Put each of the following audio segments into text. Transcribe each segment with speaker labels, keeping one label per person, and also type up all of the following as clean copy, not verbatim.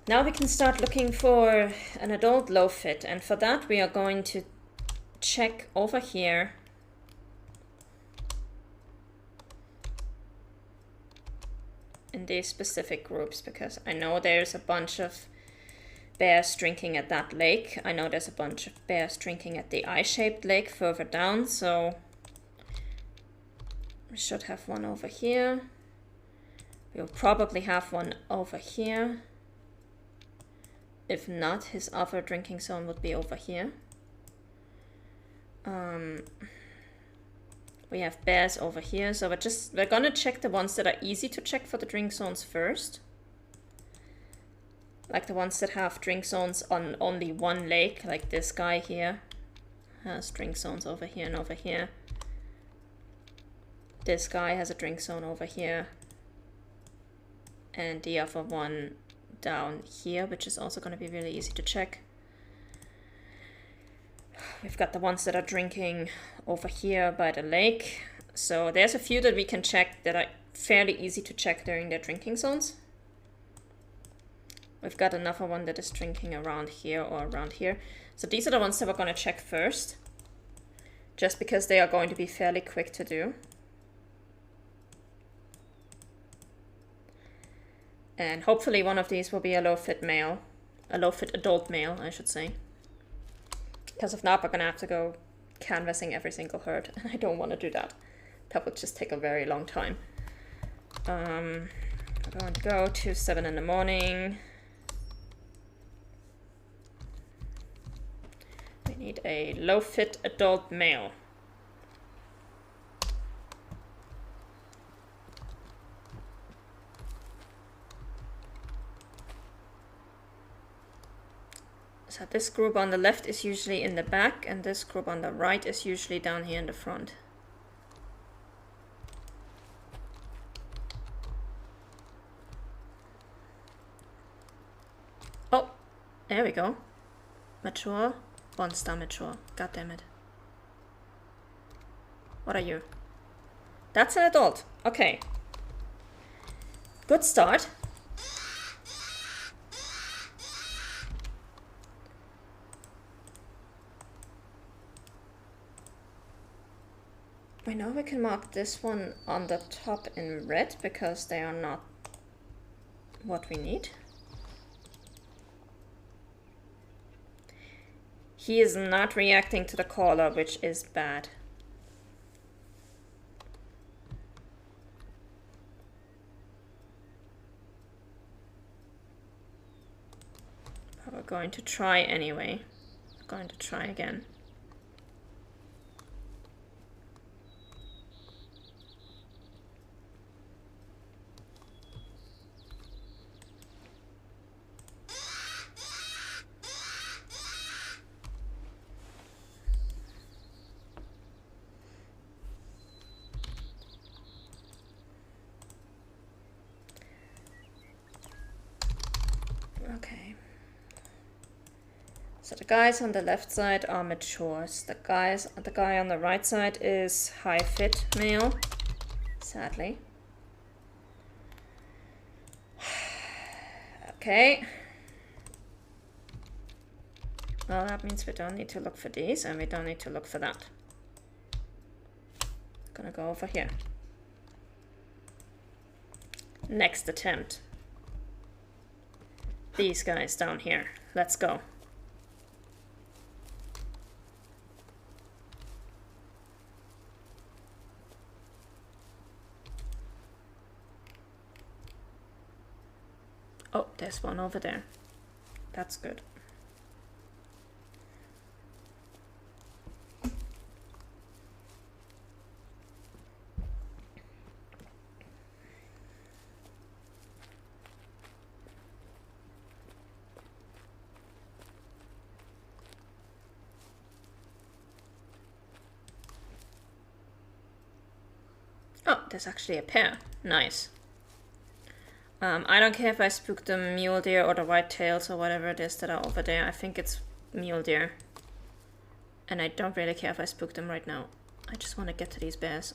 Speaker 1: Now we can start looking for an adult low fit, and for that we are going to check over here in these specific groups, because I know there's a bunch of bears drinking at that lake. I know there's a bunch of bears drinking at the eye-shaped lake further down, so we should have one over here. We'll probably have one over here. If not, his other drinking zone would be over here. We have bears over here, so we're gonna check the ones that are easy to check for the drink zones first. Like the ones that have drink zones on only one lake, like this guy here has drink zones over here and over here. This guy has a drink zone over here. And the other one down here, which is also going to be really easy to check. We've got the ones that are drinking over here by the lake. So there's a few that we can check that are fairly easy to check during their drinking zones. We've got another one that is drinking around here or around here. So these are the ones that we're going to check first, just because they are going to be fairly quick to do. And hopefully one of these will be a low fit male, a low fit adult male, I should say. Because if not, we're going to have to go canvassing every single herd, and I don't want to do that. That would just take a very long time. We're going to go to 7 in the morning. We need a low fit adult male. So this group on the left is usually in the back, and this group on the right is usually down here in the front. Oh, there we go. Mature, 1-star mature. God damn it. What are you? That's an adult. Okay. Good start. We know we can mark this one on the top in red because they are not what we need. He is not reacting to the caller, which is bad. But we're going to try anyway. We're going to try again. Okay. So the guys on the left side are matures. The guy on the right side is high fit male, sadly. Okay. Well, that means we don't need to look for these, and we don't need to look for that. Gonna go over here. Next attempt. These guys down here. Let's go. Oh, there's one over there. That's good. Oh, there's actually a pair. Nice. I don't care if I spook the mule deer or the white tails or whatever it is that are over there. I think it's mule deer. And I don't really care if I spook them right now. I just want to get to these bears.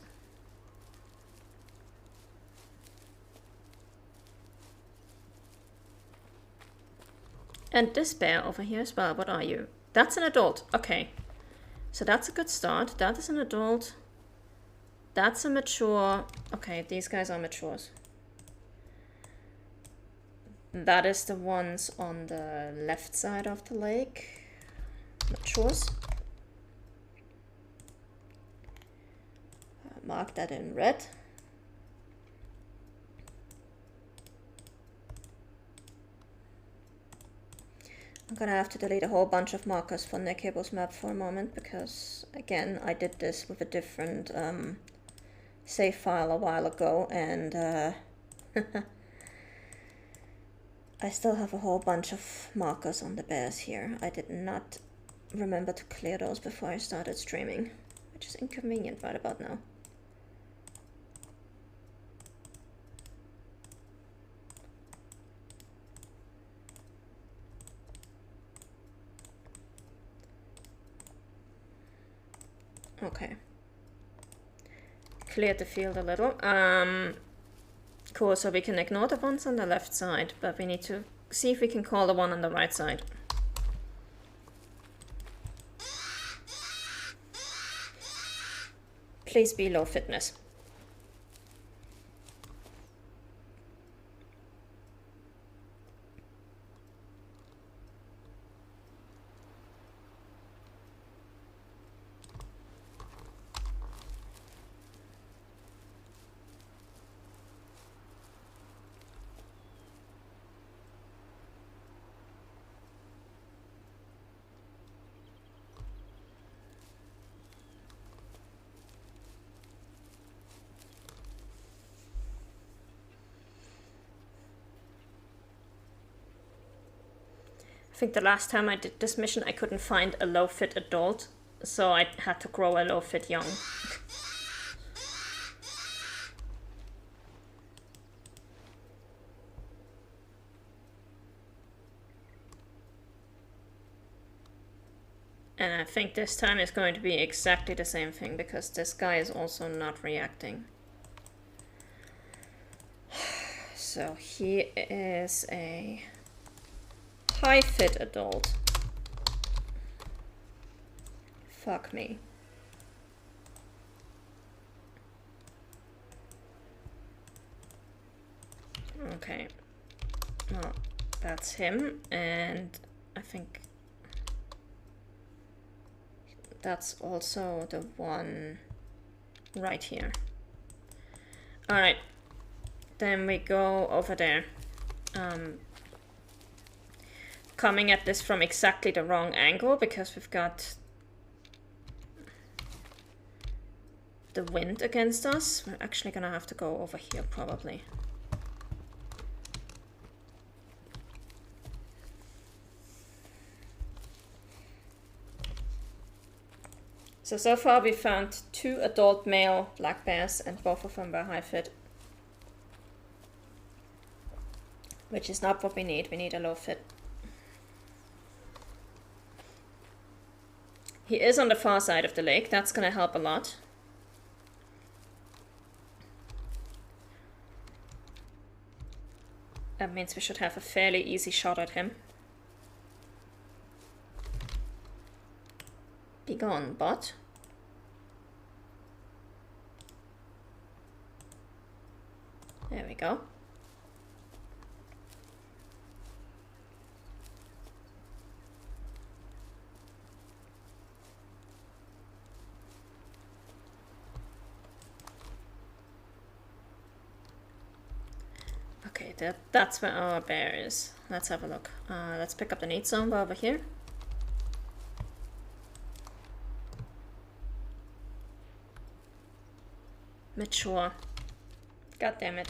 Speaker 1: And this bear over here as well, what are you? That's an adult, okay. So that's a good start. That is an adult. That's a mature. Okay, these guys are matures. That is the ones on the left side of the lake. Matures. Mark that in red. I'm gonna have to delete a whole bunch of markers for Nick Hibble's map for a moment because, again, I did this with a different save file a while ago, and I still have a whole bunch of markers on the bears here. I did not remember to clear those before I started streaming, which is inconvenient right about now. Okay. Cleared the field a little. Cool, so we can ignore the ones on the left side, but we need to see if we can call the one on the right side. Please be low fitness. I think the last time I did this mission I couldn't find a low fit adult, so I had to grow a low fit young. And I think this time is going to be exactly the same thing because this guy is also not reacting. So he is a high fit adult. Fuck me. Okay. Well, that's him, and I think that's also the one right here. Alright. Then we go over there. Coming at this from exactly the wrong angle because we've got the wind against us. We're actually gonna have to go over here probably. So far we found 2 adult male black bears and both of them were high fit. Which is not what we need. We need a low fit. He is on the far side of the lake. That's gonna help a lot. That means we should have a fairly easy shot at him. Be gone, bot. There we go. Okay, that's where our bear is. Let's have a look. Let's pick up the need zone over here. Mature. God damn it.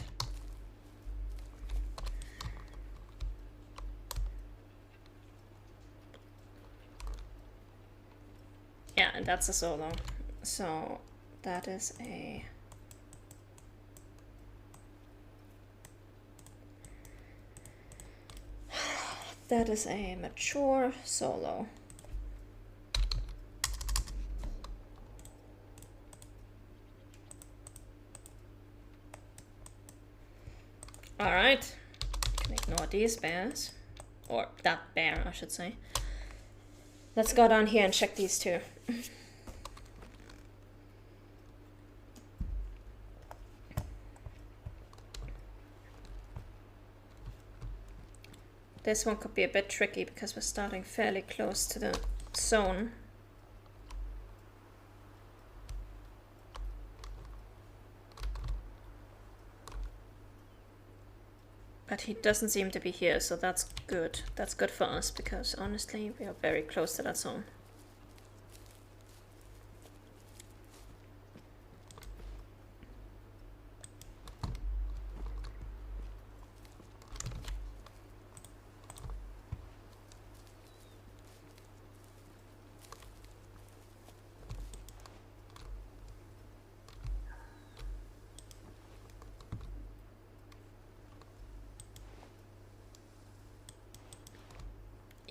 Speaker 1: Yeah, and that's a solo. So that is a... That is a mature solo. All right, can ignore these bears. Or that bear, I should say. Let's go down here and check these two. This one could be a bit tricky because we're starting fairly close to the zone. But he doesn't seem to be here, so that's good. That's good for us because honestly, we are very close to that zone.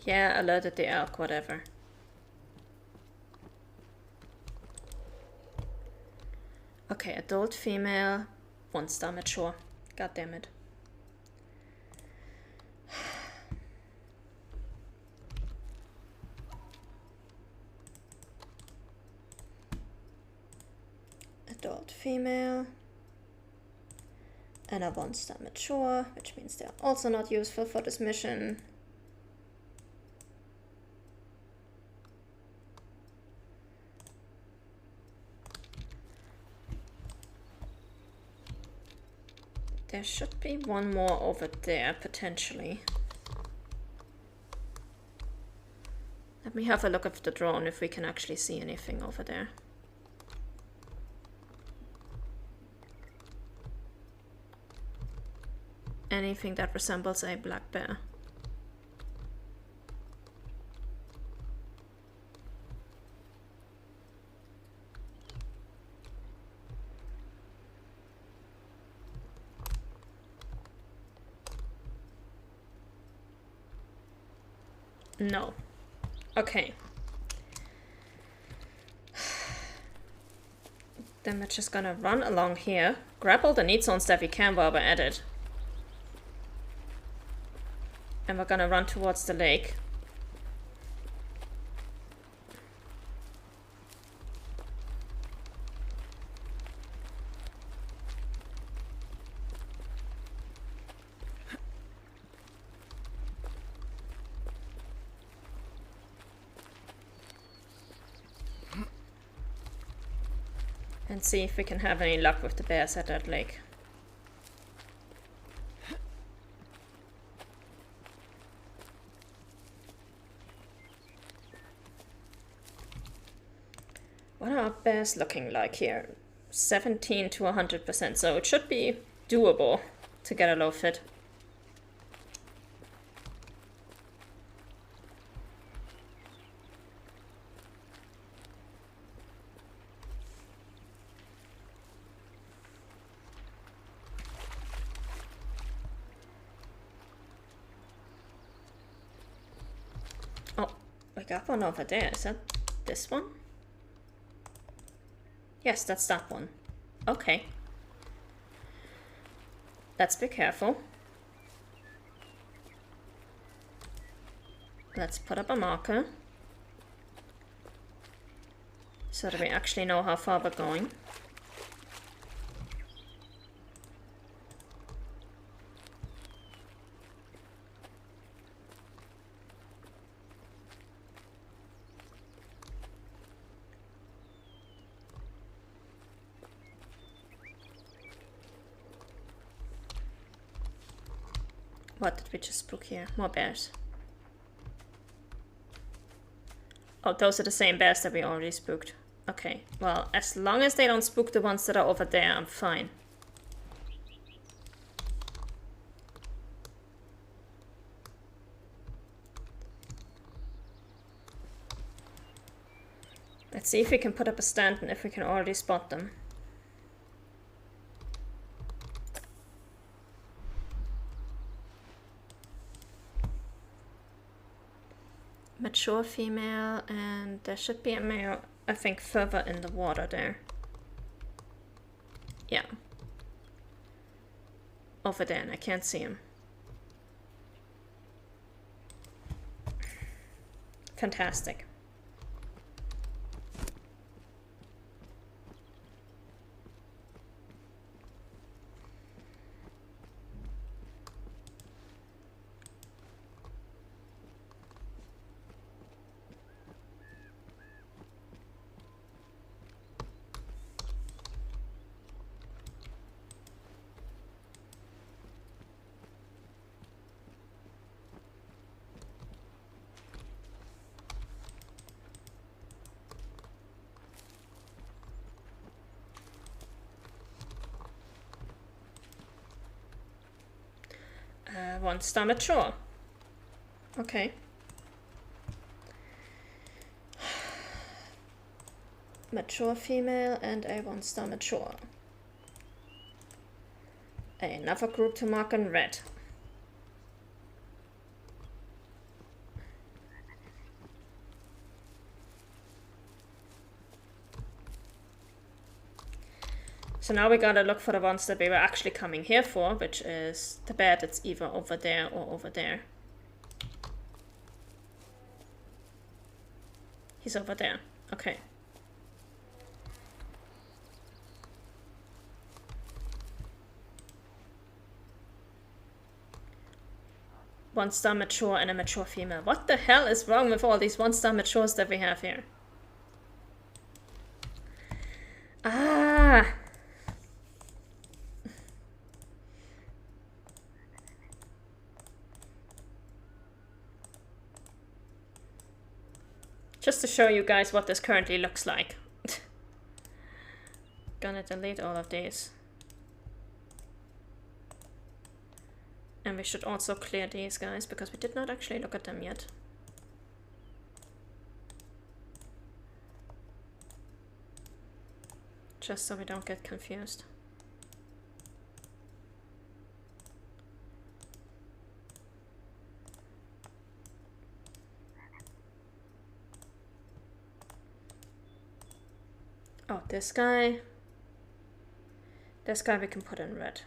Speaker 1: Yeah, alerted the elk, whatever. Okay, adult female, 1-star mature. God damn it. Adult female. And a 1-star mature, which means they're also not useful for this mission. There should be one more over there, potentially. Let me have a look at the drone if we can actually see anything over there. Anything that resembles a black bear. No. Okay. Then we're just gonna run along here, grab all the need zones that we can while we're at it. And we're gonna run towards the lake. And see if we can have any luck with the bears at that lake. What are our bears looking like here? 17 to 100%, so it should be doable to get a low fit. Oh, we got one over there. Is that this one? Yes, that's that one. Okay. Let's be careful. Let's put up a marker so that we actually know how far we're going. What did we just spook here? More bears. Oh, those are the same bears that we already spooked. Okay, well, as long as they don't spook the ones that are over there, I'm fine. Let's see if we can put up a stand and if we can already spot them. Mature female, and there should be a male, I think, further in the water there. Yeah. Over there, and I can't see him. Fantastic. One star mature. Okay. Mature female and a 1-star mature. Another group to mark in red. So now we gotta look for the ones that we were actually coming here for, which is the bed that's either over there or over there. He's over there. Okay. One-star mature and a mature female. What the hell is wrong with all these one-star matures that we have here? Ah! Just to show you guys what this currently looks like. Gonna delete all of these. And we should also clear these guys, because we did not actually look at them yet. Just so we don't get confused. Oh, this guy we can put in red,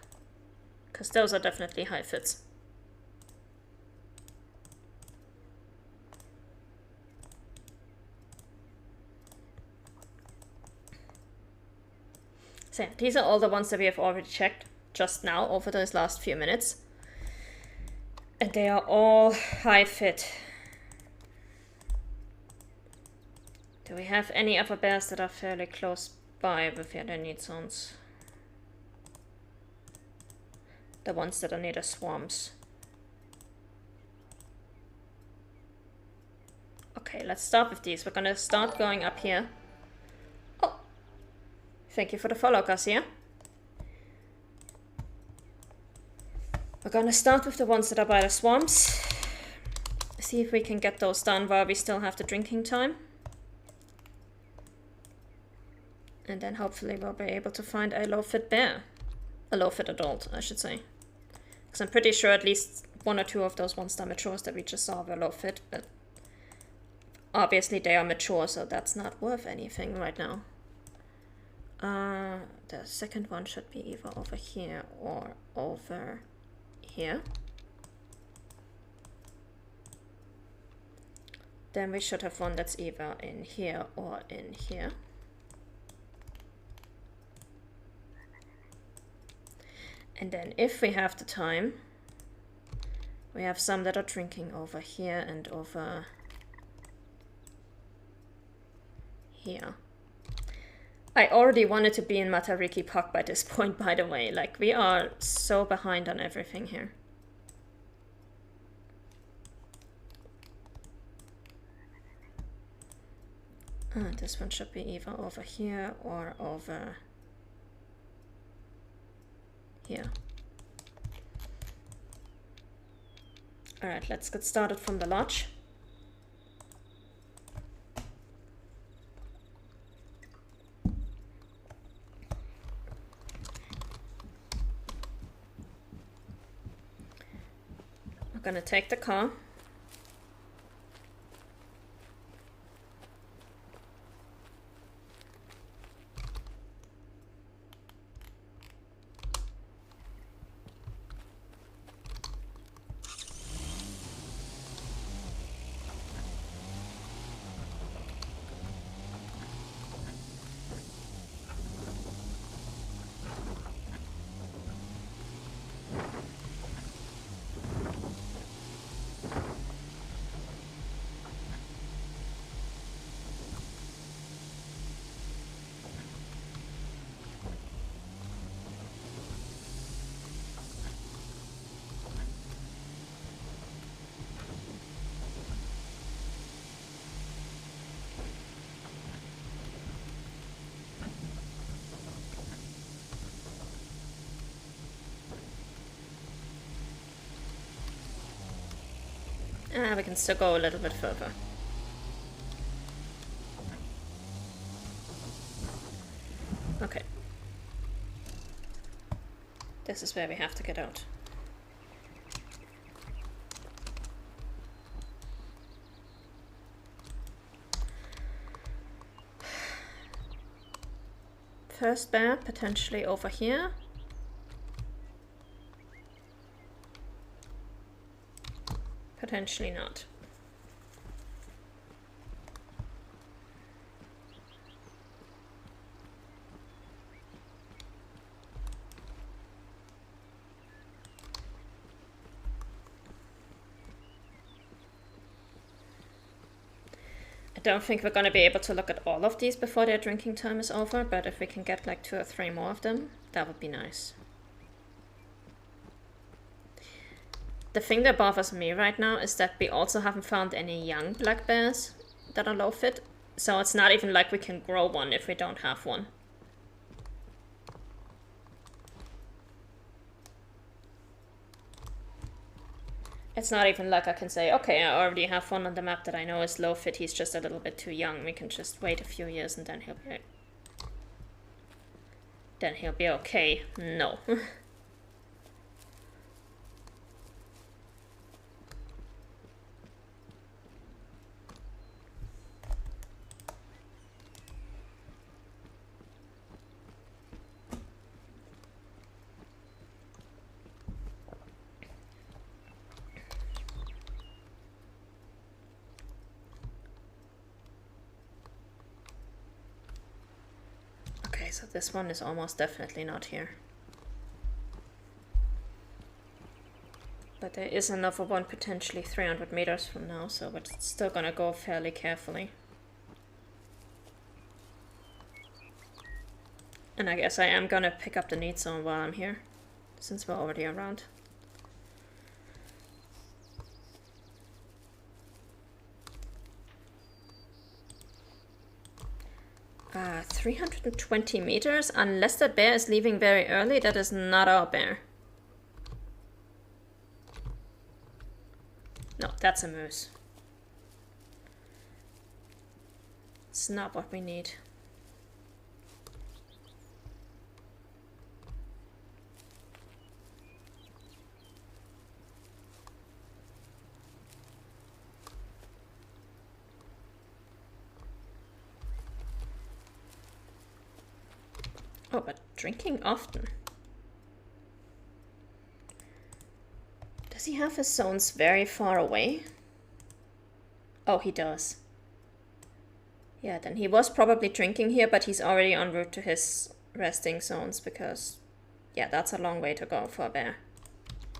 Speaker 1: because those are definitely high fits. So yeah, these are all the ones that we have already checked just now over those last few minutes. And they are all high fit. Do we have any other bears that are fairly close by with the other need zones? The ones that are near the swamps. Okay, let's start with these. We're gonna start going up here. Oh, thank you for the follow, Garcia. We're gonna start with the ones that are by the swamps. See if we can get those done while we still have the drinking time. And then hopefully we'll be able to find a low-fit bear. A low-fit adult, I should say. Because I'm pretty sure at least 1 or 2 of those 1-star matures that we just saw were low-fit, but obviously they are mature, so that's not worth anything right now. The second one should be either over here or over here. Then we should have one that's either in here or in here. And then if we have the time, we have some that are drinking over here and over here. I already wanted to be in Matariki Park by this point, by the way. Like, we are so behind on everything here. This one should be either over here or over here. Alright, let's get started from the lodge. We're gonna take the car. We can still go a little bit further. Okay. This is where we have to get out. First bear, potentially over here. Potentially not. I don't think we're going to be able to look at all of these before their drinking time is over, but if we can get like 2 or 3 more of them, that would be nice. The thing that bothers me right now is that we also haven't found any young black bears that are low fit, so it's not even like we can grow one if we don't have one. It's not even like I can say, okay, I already have one on the map that I know is low fit, he's just a little bit too young, we can just wait a few years and then he'll be okay. No. So this one is almost definitely not here. But there is another one potentially 300 meters from now, so we're still gonna go fairly carefully. And I guess I am gonna pick up the need zone while I'm here, since we're already around. Ah, 320 meters? Unless that bear is leaving very early, that is not our bear. No, that's a moose. It's not what we need. Oh, but drinking often. Does he have his zones very far away? Oh, he does. Yeah, then he was probably drinking here, but he's already en route to his resting zones because, yeah, that's a long way to go for a bear.